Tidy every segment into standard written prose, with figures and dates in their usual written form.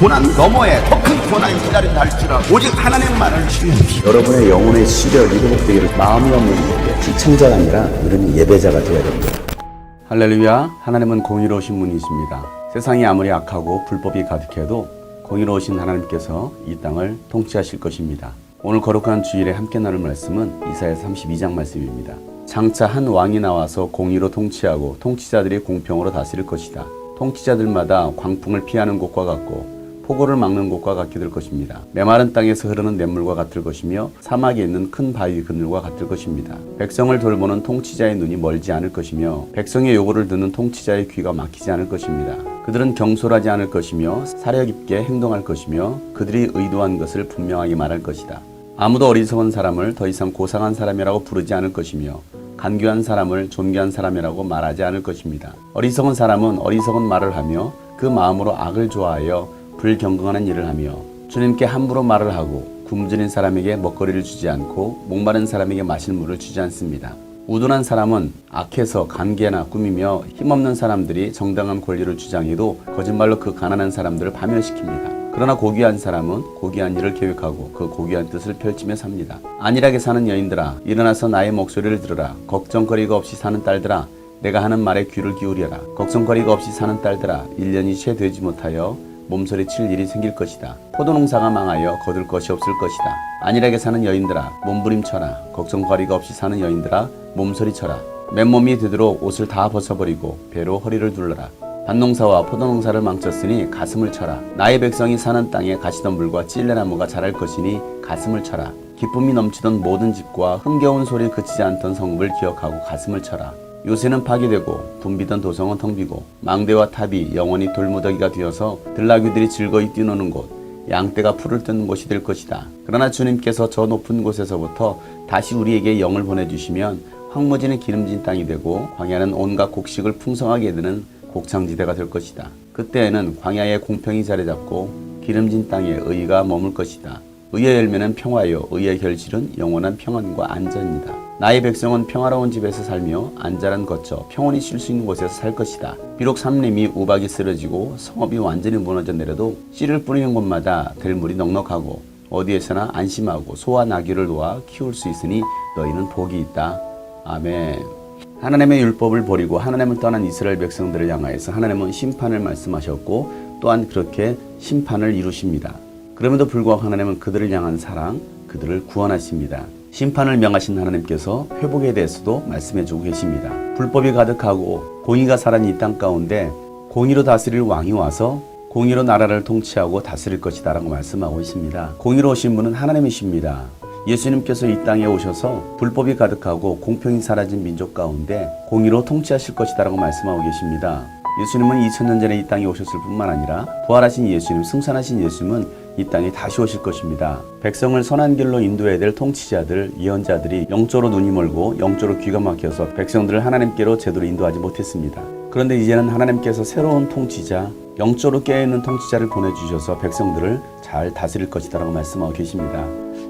고난 너머에 더 큰 고난이 기다린다 할지라도 오직 하나님만을 신뢰하십시오. 여러분의 영혼의 시력이 회복되기를 마음이 없는 분에게 시청자가 아니라 우리는 예배자가 되어야 됩니다. 할렐루야. 하나님은 공의로우신 분이십니다. 세상이 아무리 악하고 불법이 가득해도 공의로우신 하나님께서 이 땅을 통치하실 것입니다. 오늘 거룩한 주일에 함께 나눌 말씀은 이사야 32장 말씀입니다. 장차 한 왕이 나와서 공의로 통치하고 통치자들이 공평으로 다스릴 것이다. 통치자들마다 광풍을 피하는 곳과 같고 폭우를 막는 곳과 같게 될 것입니다. 메마른 땅에서 흐르는 냇물과 같을 것이며 사막에 있는 큰 바위 그늘과 같을 것입니다. 백성을 돌보는 통치자의 눈이 멀지 않을 것이며 백성의 요구를 듣는 통치자의 귀가 막히지 않을 것입니다. 그들은 경솔하지 않을 것이며 사력 있게 행동할 것이며 그들이 의도한 것을 분명하게 말할 것이다. 아무도 어리석은 사람을 더 이상 고상한 사람이라고 부르지 않을 것이며 간교한 사람을 존귀한 사람이라고 말하지 않을 것입니다. 어리석은 사람은 어리석은 말을 하며 그 마음으로 악을 좋아하여 불경건한 일을 하며 주님께 함부로 말을 하고 굶주린 사람에게 먹거리를 주지 않고 목마른 사람에게 마실 물을 주지 않습니다. 우둔한 사람은 악해서 간계나 꾸미며 힘없는 사람들이 정당한 권리를 주장해도 거짓말로 그 가난한 사람들을 파멸시킵니다. 그러나 고귀한 사람은 고귀한 일을 계획하고 그 고귀한 뜻을 펼치며 삽니다. 안일하게 사는 여인들아, 일어나서 나의 목소리를 들으라. 걱정거리가 없이 사는 딸들아, 내가 하는 말에 귀를 기울여라. 걱정거리가 없이 사는 딸들아, 1년이 채 되지 못하여 몸서리 칠 일이 생길 것이다. 포도농사가 망하여 거둘 것이 없을 것이다. 안일하게 사는 여인들아, 몸부림쳐라. 걱정거리가 없이 사는 여인들아, 몸서리 쳐라. 맨몸이 되도록 옷을 다 벗어버리고 배로 허리를 둘러라. 밭농사와 포도농사를 망쳤으니 가슴을 쳐라. 나의 백성이 사는 땅에 가시덤불과 찔레나무가 자랄 것이니 가슴을 쳐라. 기쁨이 넘치던 모든 집과 흥겨운 소리 그치지 않던 성읍을 기억하고 가슴을 쳐라. 요새는 파괴되고 붐비던 도성은 텅 비고 망대와 탑이 영원히 돌무더기가 되어서 들나귀들이 즐거이 뛰노는 곳, 양떼가 풀을 뜯는 곳이 될 것이다. 그러나 주님께서 저 높은 곳에서부터 다시 우리에게 영을 보내주시면 황무지는 기름진 땅이 되고 광야는 온갖 곡식을 풍성하게 드는 곡창지대가 될 것이다. 그때에는 광야에 공평이 자리잡고 기름진 땅에 의가 머물 것이다. 의의 열매는 평화요, 의의 결실은 영원한 평안과 안전이다. 나의 백성은 평화로운 집에서 살며 안전한 거처, 평온히 쉴 수 있는 곳에서 살 것이다. 비록 삼림이 우박이 쓰러지고 성읍이 완전히 무너져 내려도 씨를 뿌리는 곳마다 들물이 넉넉하고 어디에서나 안심하고 소와 나귀를 놓아 키울 수 있으니 너희는 복이 있다. 아멘. 하나님의 율법을 버리고 하나님을 떠난 이스라엘 백성들을 향하여서 하나님은 심판을 말씀하셨고 또한 그렇게 심판을 이루십니다. 그럼에도 불구하고 하나님은 그들을 향한 사랑, 그들을 구원하십니다. 심판을 명하신 하나님께서 회복에 대해서도 말씀해주고 계십니다. 불법이 가득하고 공의가 살아있는 이 땅 가운데 공의로 다스릴 왕이 와서 공의로 나라를 통치하고 다스릴 것이다 라고 말씀하고 있습니다. 공의로우신 분은 하나님이십니다. 예수님께서 이 땅에 오셔서 불법이 가득하고 공평이 사라진 민족 가운데 공의로 통치하실 것이다 라고 말씀하고 계십니다. 예수님은 2000년 전에 이 땅에 오셨을 뿐만 아니라 부활하신 예수님, 승천하신 예수님은 이 땅에 다시 오실 것입니다. 백성을 선한 길로 인도해야 될 통치자들, 예언자들이 영적으로 눈이 멀고 영적으로 귀가 막혀서 백성들을 하나님께로 제대로 인도하지 못했습니다. 그런데 이제는 하나님께서 새로운 통치자, 영적으로 깨어있는 통치자를 보내주셔서 백성들을 잘 다스릴 것이다 라고 말씀하고 계십니다.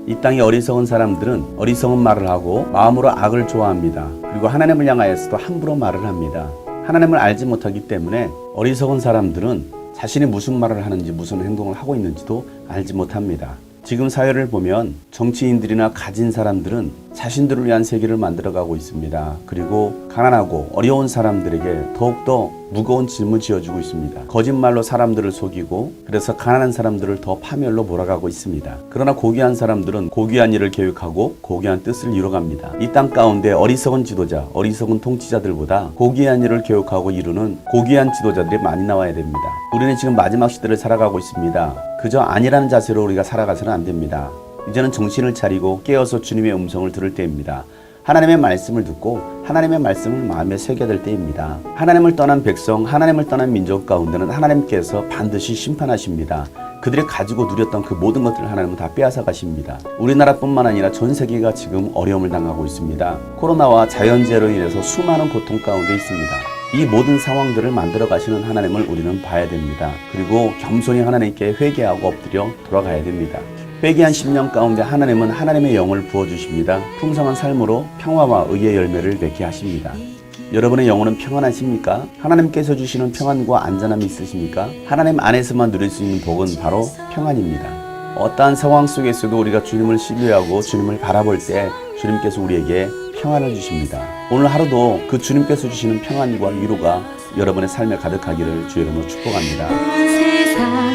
이 땅의 어리석은 사람들은 어리석은 말을 하고 마음으로 악을 좋아합니다. 그리고 하나님을 향하여서도 함부로 말을 합니다. 하나님을 알지 못하기 때문에 어리석은 사람들은 자신이 무슨 말을 하는지 무슨 행동을 하고 있는지도 알지 못합니다. 지금 사회를 보면 정치인들이나 가진 사람들은 자신들을 위한 세계를 만들어가고 있습니다. 그리고 가난하고 어려운 사람들에게 더욱더 무거운 짐을 지어주고 있습니다. 거짓말로 사람들을 속이고 그래서 가난한 사람들을 더 파멸로 몰아가고 있습니다. 그러나 고귀한 사람들은 고귀한 일을 계획하고 고귀한 뜻을 이뤄갑니다. 이 땅 가운데 어리석은 지도자, 어리석은 통치자들보다 고귀한 일을 계획하고 이루는 고귀한 지도자들이 많이 나와야 됩니다. 우리는 지금 마지막 시대를 살아가고 있습니다. 그저 아니라는 자세로 우리가 살아가서는 안 됩니다. 이제는 정신을 차리고 깨어서 주님의 음성을 들을 때입니다. 하나님의 말씀을 듣고 하나님의 말씀을 마음에 새겨야 될 때입니다. 하나님을 떠난 백성, 하나님을 떠난 민족 가운데는 하나님께서 반드시 심판하십니다. 그들이 가지고 누렸던 그 모든 것들을 하나님은 다 빼앗아 가십니다. 우리나라뿐만 아니라 전 세계가 지금 어려움을 당하고 있습니다. 코로나와 자연재해로 인해서 수많은 고통 가운데 있습니다. 이 모든 상황들을 만들어 가시는 하나님을 우리는 봐야 됩니다. 그리고 겸손히 하나님께 회개하고 엎드려 돌아가야 됩니다. 회개한 10년 가운데 하나님은 하나님의 영을 부어주십니다. 풍성한 삶으로 평화와 의의 열매를 맺게 하십니다. 여러분의 영혼은 평안하십니까? 하나님께서 주시는 평안과 안전함이 있으십니까? 하나님 안에서만 누릴 수 있는 복은 바로 평안입니다. 어떠한 상황 속에서도 우리가 주님을 신뢰하고 주님을 바라볼 때 주님께서 우리에게 평안을 주십니다. 오늘 하루도 그 주님께서 주시는 평안과 위로가 여러분의 삶에 가득하기를 주의 이름으로 축복합니다. 세상